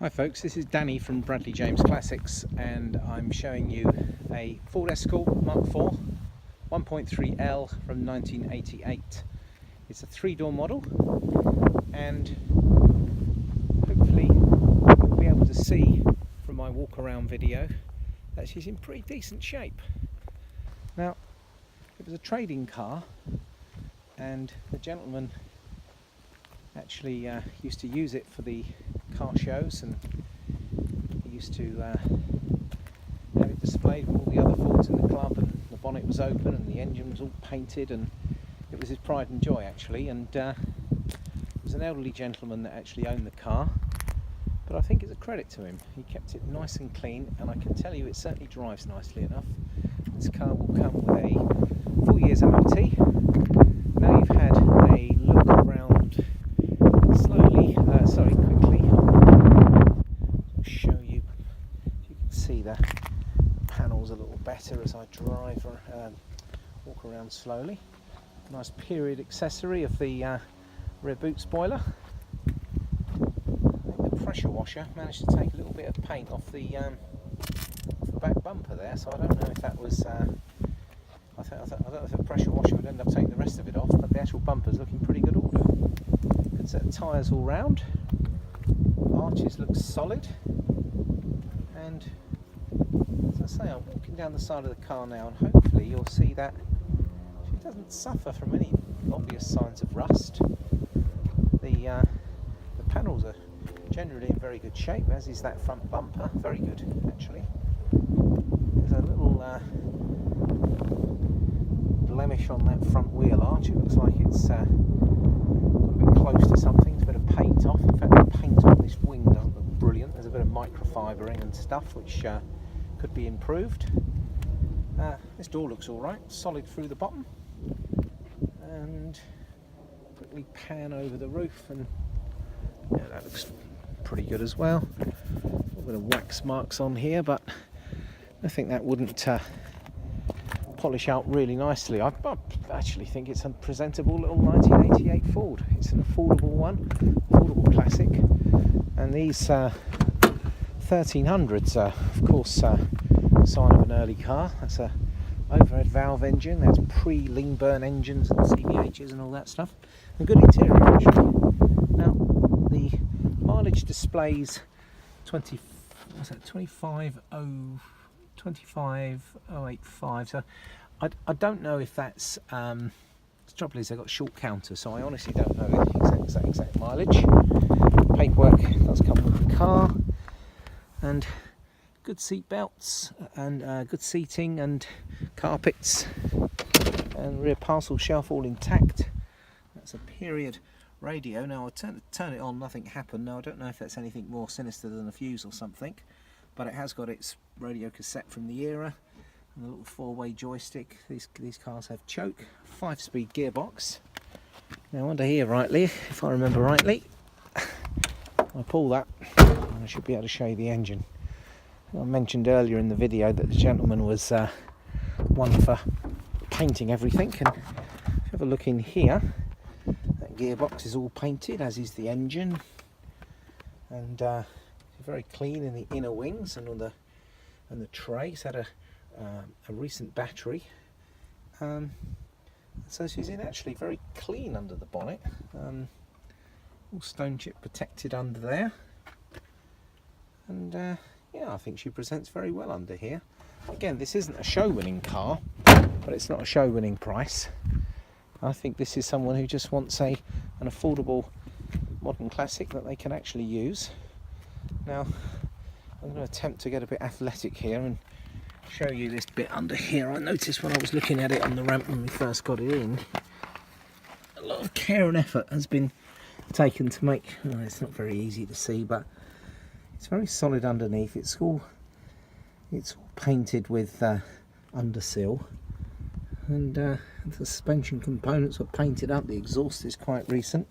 Hi folks, this is Danny from Bradley James Classics and I'm showing you a Ford Escort Mark IV 1.3L from 1988. It's a 3-door model and hopefully you'll be able to see from my walk around video that she's in pretty decent shape. Now, it was a trading car and the gentleman actually used to use it for the car shows, and he used to have it displayed with all the other Fords in the club, and the bonnet was open and the engine was all painted, and it was his pride and joy actually. And it was an elderly gentleman that actually owned the car, but I think it's a credit to him. He kept it nice and clean, and I can tell you it certainly drives nicely enough. This car will come with a full year's MOT. Now you've had a look around slowly, quickly, I'll show you. You can see the panels a little better as I drive or walk around slowly. Nice period accessory of the rear boot spoiler. The pressure washer managed to take a little bit of paint off the back bumper there, so I don't know if that was I don't know if the pressure washer would end up taking the rest of it off, but the actual bumper's looking pretty good order. Good set of tyres all round. Arches look solid, and as I say, I'm walking down the side of the car now, and hopefully you'll see that she doesn't suffer from any obvious signs of rust. The panels are generally in very good shape, as is that front bumper. Very good actually. There's a little blemish on that front wheel arch. It looks like it's got a bit close to something. There's a bit of paint off. In fact, the paint on this wing doesn't look brilliant. There's a bit of microfibering and stuff which could be improved. This door looks alright, solid through the bottom. And quickly pan over the roof, and yeah, that looks pretty good as well. A little bit of wax marks on here, but I think that wouldn't polish out really nicely. I actually think it's a presentable little 1988 Ford. It's an affordable one, affordable classic, and these 1300s are of course a sign of an early car. That's a overhead valve engine, that's pre-lean burn engines and CVHs and all that stuff, and good interior actually. Now the mileage displays 25085, so I don't know if that's the trouble is they've got short counters, so I honestly don't know the exact mileage. Paperwork does come with the car, and good seat belts and good seating and carpets, and rear parcel shelf all intact. That's a period radio. Now I turn it on, nothing happened. Now I don't know if that's anything more sinister than a fuse or something, but it has got its radio cassette from the era and a little 4-way joystick. These cars have choke, 5-speed gearbox. Now under here rightly, if I remember rightly, I pull that and I should be able to show you the engine. I mentioned earlier in the video that the gentleman was one for painting everything, and if you have a look in here, that gearbox is all painted, as is the engine, and very clean in the inner wings and on the tray. It's had a recent battery, so she's in actually very clean under the bonnet. All stone chip protected under there, and yeah, I think she presents very well under here. Again, this isn't a show winning car, but it's not a show winning price. I think this is someone who just wants an affordable modern classic that they can actually use. Now I'm going to attempt to get a bit athletic here and show you this bit under here. I noticed when I was looking at it on the ramp when we first got it in, a lot of care and effort has been taken to make, well, it's not very easy to see, but it's very solid underneath. It's all painted with undersill, and the suspension components were painted up. The exhaust is quite recent.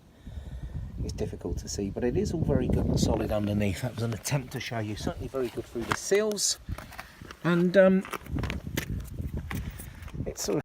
It's difficult to see, but it is all very good and solid underneath. That was an attempt to show you. Certainly very good through the seals, and it's sort of